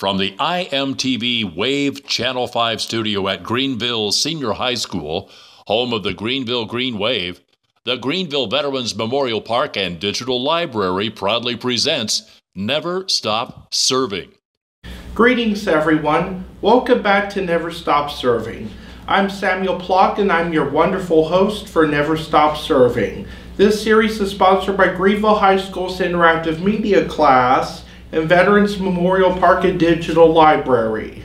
From the IMTV Wave Channel 5 studio at Greenville Senior High School, home of the Greenville Green Wave, the Greenville Veterans Memorial Park and Digital Library proudly presents Never Stop Serving. Greetings everyone, welcome back to Never Stop Serving. I'm Samuel Plock and I'm your wonderful host for Never Stop Serving. This series is sponsored by Greenville High School's Interactive Media class and Veterans Memorial Park and Digital Library.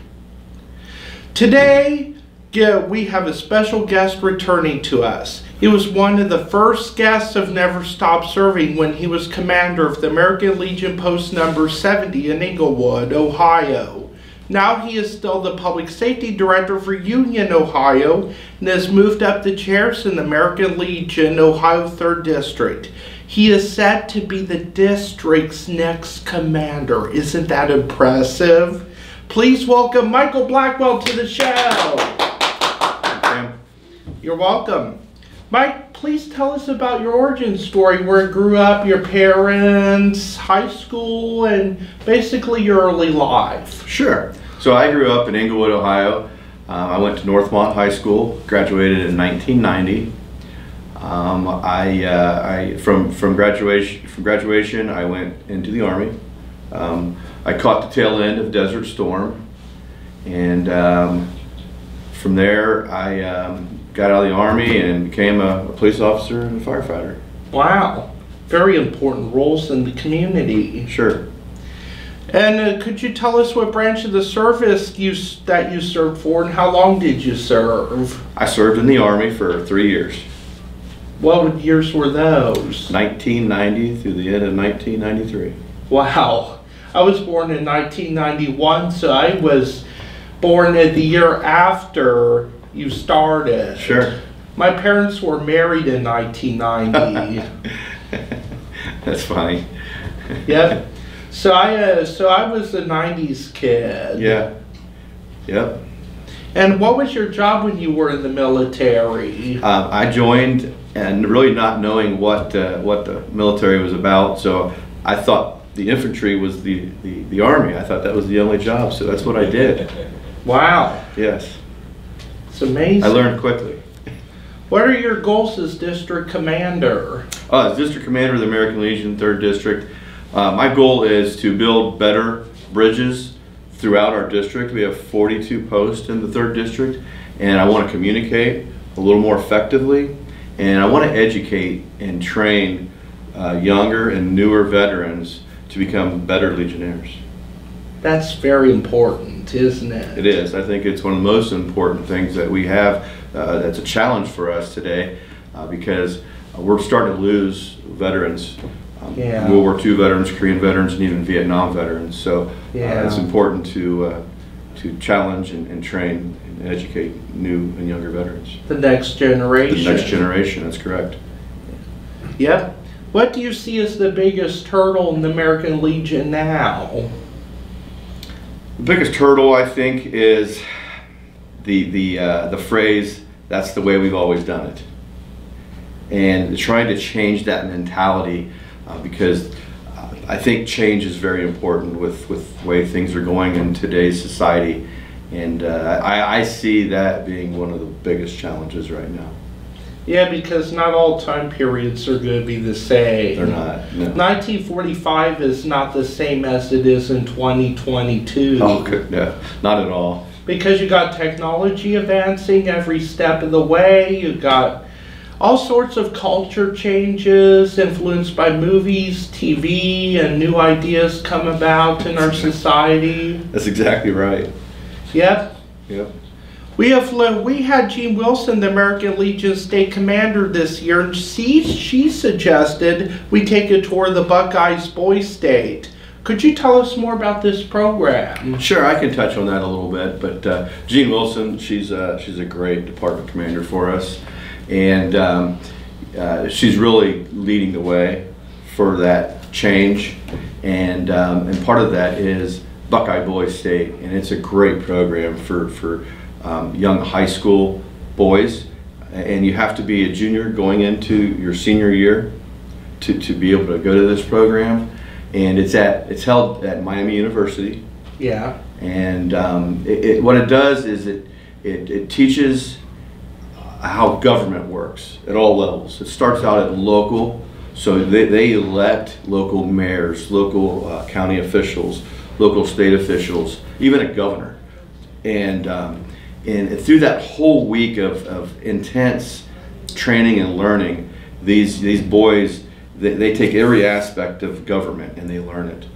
Today, we have a special guest returning to us. He was one of the first guests of Never Stop Serving when he was commander of the American Legion Post number 70 in Englewood, Ohio. Now he is still the Public Safety Director for Union, Ohio, and has moved up the chairs in the American Legion, Ohio 3rd District. He is set to be the district's next commander. Isn't that impressive? Please welcome Michael Blackwell to the show. Thank you. You're welcome. Mike, please tell us about your origin story, where you grew up, your parents, high school, and basically your early life. Sure. So I grew up in Englewood, Ohio. I went to Northmont High School, graduated in 1990. From graduation, I went into the Army. I caught the tail end of Desert Storm, and from there I got out of the Army and became a police officer and a firefighter. Wow, very important roles in the community. Sure. And could you tell us what branch of the service that you served for, and how long did you serve? I served in the Army for 3 years. What years were those? 1990 through the end of 1993. Wow. I was born in 1991, so I was born the year after you started. Sure. My parents were married in 1990. That's funny. Yep. So I was a 90s kid. Yeah. Yep. And what was your job when you were in the military? I joined and really not knowing what the military was about, so I thought the infantry was the Army. I thought that was the only job, so that's what I did. Wow. Yes. It's amazing. I learned quickly. What are your goals as district commander? As district commander of the American Legion 3rd District, my goal is to build better bridges throughout our district. We have 42 posts in the 3rd District, and I want to communicate a little more effectively, and I want to educate and train younger and newer veterans to become better Legionnaires. That's very important, isn't it? It is. I think it's one of the most important things that we have. That's a challenge for us today because we're starting to lose veterans. Yeah. World War II veterans, Korean veterans, and even Vietnam veterans. So it's important to challenge and train and educate new and younger veterans. The next generation. The next generation, that's correct. Yep. What do you see as the biggest hurdle in the American Legion now? The biggest hurdle, I think, is the phrase, "That's the way we've always done it," and trying to change that mentality because I think change is very important with the way things are going in today's society, and I see that being one of the biggest challenges right now. Yeah, because not all time periods are going to be the same. They're not. No. 1945 is not the same as it is in 2022. Oh, good. No, not at all. Because you got technology advancing every step of the way. You got all sorts of culture changes influenced by movies, TV, and new ideas come about in our society. That's exactly right. Yep. Yep. We had Jean Wilson, the American Legion State Commander this year, and she suggested we take a tour of the Buckeyes Boys State. Could you tell us more about this program? Sure, I can touch on that a little bit, but Jean Wilson, she's a great department commander for us, and she's really leading the way for that change, and part of that is Buckeye Boys State, and it's a great program for young high school boys, and you have to be a junior going into your senior year to be able to go to this program. And it's held at Miami University, Yeah. And what it does is it teaches how government works at all levels. It starts out at local, so they elect local mayors, local county officials, local state officials, even a governor. And through that whole week of intense training and learning, these boys, they take every aspect of government and they learn it.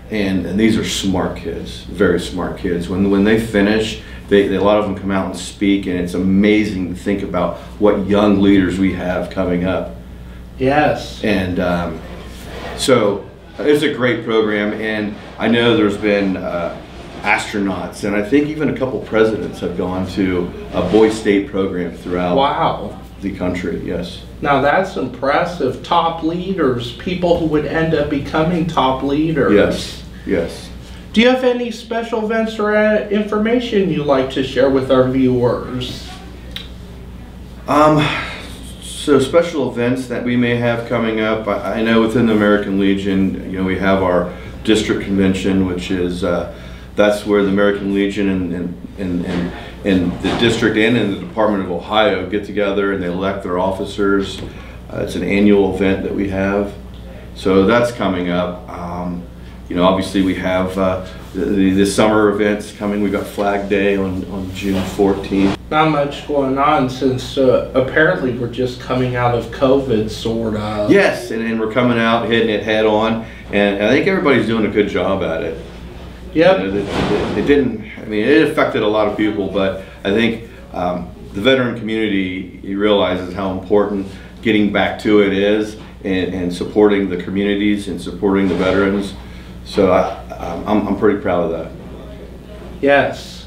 And these are smart kids, very smart kids. When they finish, a lot of them come out and speak, and it's amazing to think about what young leaders we have coming up. Yes. And so it's a great program, and I know there's been astronauts, and I think even a couple presidents have gone to a Boy State program throughout the country. Yes. Now that's impressive. Top leaders, people who would end up becoming top leaders. Yes, yes. Do you have any special events or information you'd like to share with our viewers? So special events that we may have coming up, I know within the American Legion, we have our district convention, which is that's where the American Legion and the district and in the Department of Ohio get together and they elect their officers. It's an annual event that we have, so that's coming up. Obviously we have the summer events coming. We've got Flag Day on June 14th. Not much going on since apparently we're just coming out of COVID, sort of. Yes, and we're coming out, hitting it head on, and I think everybody's doing a good job at it. Yep. It affected a lot of people, but I think the veteran community realizes how important getting back to it is, and supporting the communities and supporting the veterans. So I'm pretty proud of that. Yes.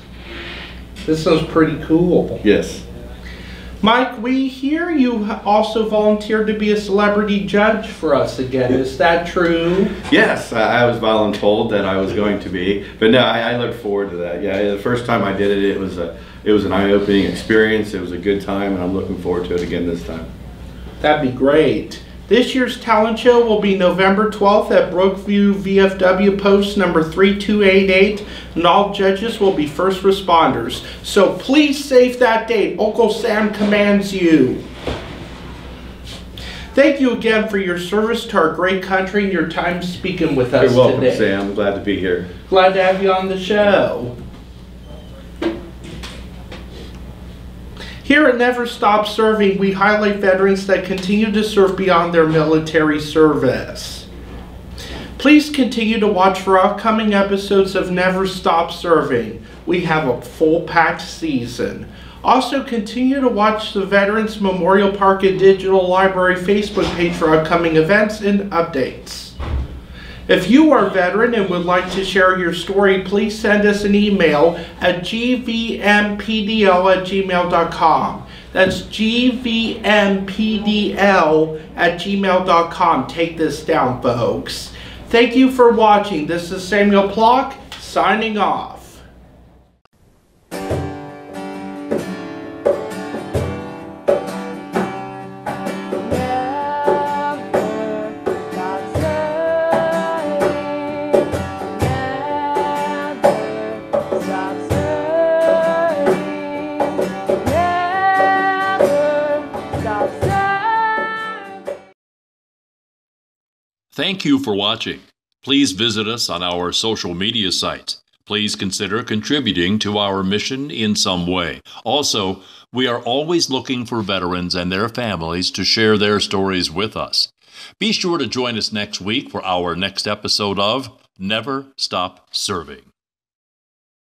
This is pretty cool. Yes. Mike, we hear you also volunteered to be a celebrity judge for us again. Is that true? Yes, I was voluntold that I was going to be, but no, I look forward to that. Yeah, the first time I did it, it was an eye-opening experience. It was a good time, and I'm looking forward to it again this time. That'd be great. This year's talent show will be November 12th at Brookview VFW post number 3288, and all judges will be first responders. So please save that date. Uncle Sam commands you. Thank you again for your service to our great country and your time speaking with us today. You're welcome, Sam. I'm glad to be here. Glad to have you on the show. Here at Never Stop Serving, we highlight veterans that continue to serve beyond their military service. Please continue to watch for upcoming episodes of Never Stop Serving. We have a full-packed season. Also, continue to watch the Veterans Memorial Park and Digital Library Facebook page for upcoming events and updates. If you are a veteran and would like to share your story, please send us an email at gvmpdl@gmail.com. That's gvmpdl@gmail.com. Take this down, folks. Thank you for watching. This is Samuel Plock, signing off. Thank you for watching. Please visit us on our social media sites. Please consider contributing to our mission in some way. Also, we are always looking for veterans and their families to share their stories with us. Be sure to join us next week for our next episode of Never Stop Serving.